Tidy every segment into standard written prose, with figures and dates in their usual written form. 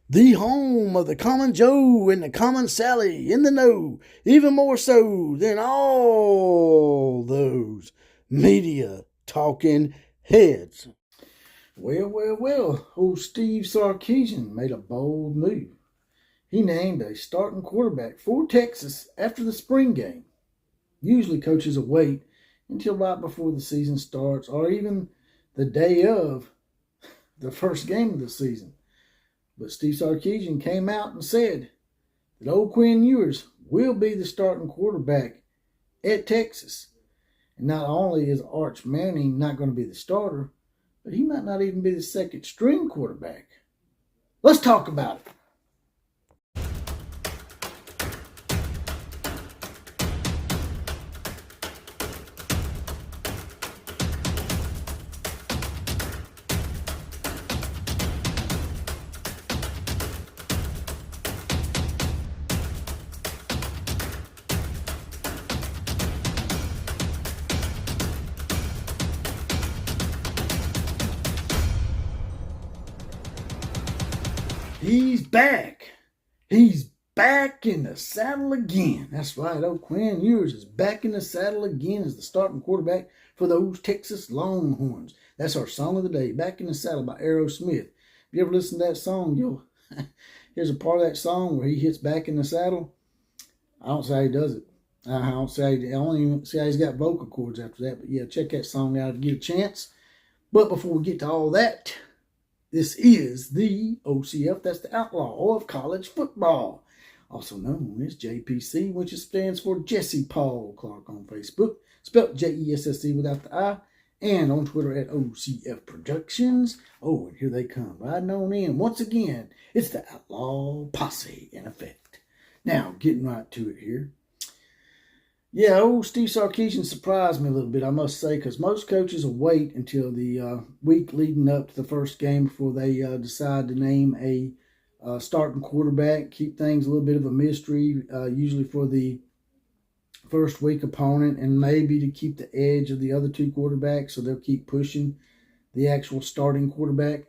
The home of the common Joe and the common Sally in the know, even more so than all those media talking heads. Well, old Steve Sarkisian made a bold move. He named a starting quarterback for Texas after the spring game. Usually coaches will wait until right before the season starts or even the day of the first game of the season. But Steve Sarkisian came out and said that old Quinn Ewers will be the starting quarterback at Texas. And not only is Arch Manning not going to be the starter, but he might not even be the second string quarterback. Let's talk about it. He's back. He's back in the saddle again. That's right. Old Quinn Ewers is back in the saddle again as the starting quarterback for those Texas Longhorns. That's our song of the day, Back in the Saddle by Aerosmith. If you ever listen to that song, here's a part of that song where he hits back in the saddle. I don't say how he does it. I only even see how he's got vocal cords after that. But yeah, check that song out if you get a chance. But before we get to all that, this is the OCF, that's the Outlaw of College Football, also known as JPC, which stands for Jesse Paul Clark on Facebook, spelled Jessc without the I, and on Twitter at OCF Productions. Oh, and here they come, riding on in. Once again, it's the Outlaw Posse in effect. Now, getting right to it here. Yeah, old Steve Sarkisian surprised me a little bit, I must say, because most coaches will wait until the week leading up to the first game before they decide to name a starting quarterback, keep things a little bit of a mystery, usually for the first week opponent, and maybe to keep the edge of the other two quarterbacks, so they'll keep pushing the actual starting quarterback.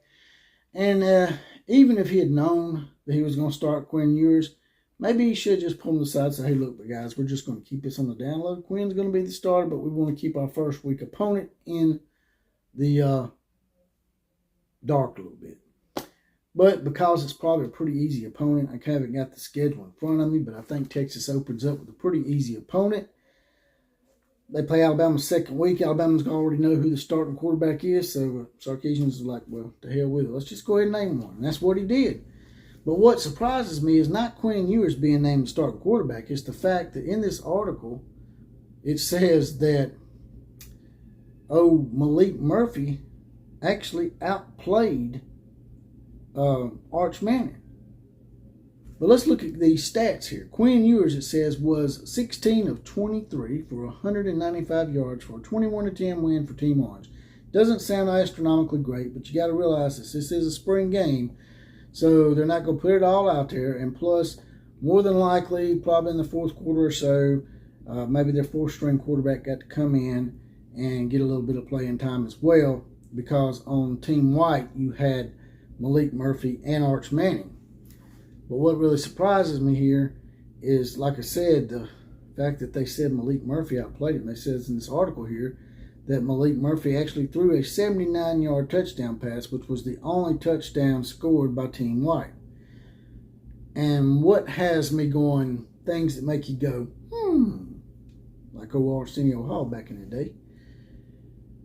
And even if he had known that he was going to start Quinn Ewers, maybe he should just pull him aside and say, hey, look, guys, we're just going to keep this on the down low. Quinn's going to be the starter, but we want to keep our first week opponent in the dark a little bit. But because it's probably a pretty easy opponent, I haven't got the schedule in front of me, but I think Texas opens up with a pretty easy opponent. They play Alabama second week. Alabama's going to already know who the starting quarterback is, so Sarkisian's like, well, to hell with it. Let's just go ahead and name one. And that's what he did. But what surprises me is not Quinn Ewers being named the starting quarterback. It's the fact that in this article, it says that, Malik Murphy actually outplayed Arch Manning. But let's look at these stats here. Quinn Ewers, it says, was 16 of 23 for 195 yards for a 21-10 win for Team Orange. Doesn't sound astronomically great, but you got to realize this is a spring game. So they're not going to put it all out there. And plus, more than likely, probably in the fourth quarter or so, maybe their fourth-string quarterback got to come in and get a little bit of playing time as well, because on Team White, you had Malik Murphy and Arch Manning. But what really surprises me here is, like I said, the fact that they said Malik Murphy outplayed him. They says in this article here that Malik Murphy actually threw a 79-yard touchdown pass, which was the only touchdown scored by Team White. And what has me going, things that make you go, like old Arsenio Hall back in the day,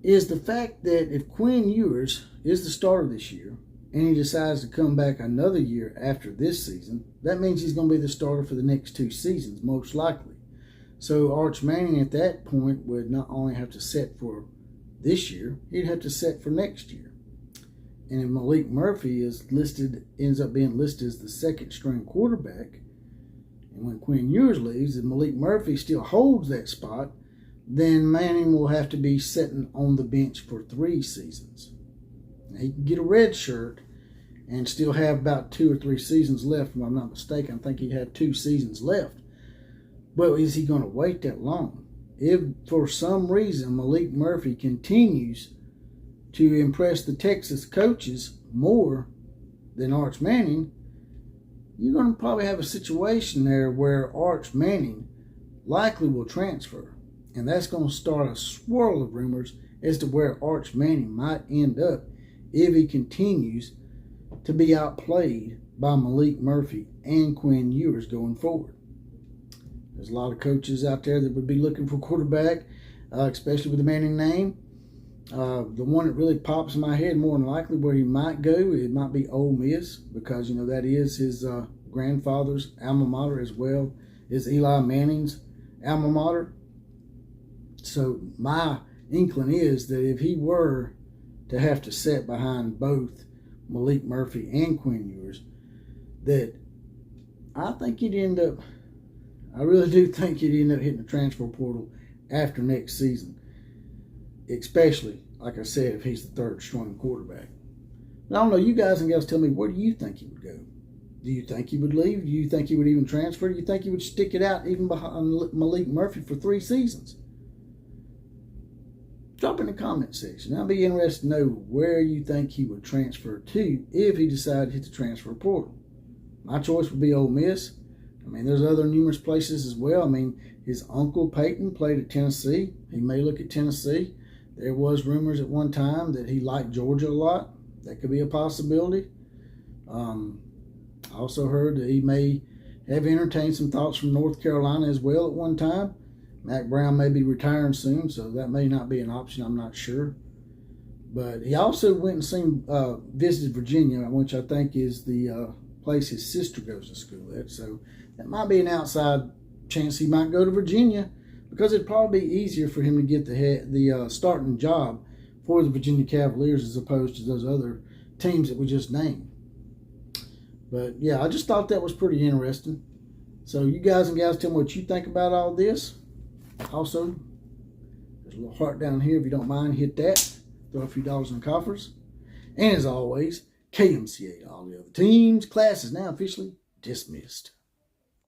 is the fact that if Quinn Ewers is the starter this year, and he decides to come back another year after this season, that means he's going to be the starter for the next two seasons, most likely. So Arch Manning at that point would not only have to set for this year, he'd have to set for next year. And if Malik Murphy ends up being listed as the second string quarterback, and when Quinn Ewers leaves, if Malik Murphy still holds that spot, then Manning will have to be sitting on the bench for 3 seasons. Now, he can get a red shirt and still have about 2 or 3 seasons left, if I'm not mistaken. I think he'd have 2 seasons left. But is he going to wait that long? If for some reason Malik Murphy continues to impress the Texas coaches more than Arch Manning, you're going to probably have a situation there where Arch Manning likely will transfer. And that's going to start a swirl of rumors as to where Arch Manning might end up if he continues to be outplayed by Malik Murphy and Quinn Ewers going forward. There's a lot of coaches out there that would be looking for quarterback, especially with the Manning name. The one that really pops in my head more than likely where he might go, it might be Ole Miss, because, you know, that is his grandfather's alma mater as well as Eli Manning's alma mater. So my inkling is that if he were to have to sit behind both Malik Murphy and Quinn Ewers, that I think I really do think he'd end up hitting the transfer portal after next season. Especially, like I said, if he's the third string quarterback. But I don't know, you guys and gals tell me, where do you think he would go? Do you think he would leave? Do you think he would even transfer? Do you think he would stick it out even behind Malik Murphy for 3 seasons? Drop in the comment section. I'd be interested to know where you think he would transfer to if he decided to hit the transfer portal. My choice would be Ole Miss. I mean, there's other numerous places as well. I mean, his uncle Peyton played at Tennessee. He may look at Tennessee. There was rumors at one time that he liked Georgia a lot. That could be a possibility. I also heard that he may have entertained some thoughts from North Carolina as well at one time. Mac Brown may be retiring soon, so that may not be an option. I'm not sure. But he also went and visited Virginia, which I think is the place his sister goes to school at. So that might be an outside chance he might go to Virginia, because it'd probably be easier for him to get the starting job for the Virginia Cavaliers as opposed to those other teams that we just named. But yeah, I just thought that was pretty interesting. So you guys and gals tell me what you think about all this. Also, there's a little heart down here. If you don't mind, hit that. Throw a few dollars in the coffers. And as always, KMCA to all the other teams. Class is now officially dismissed.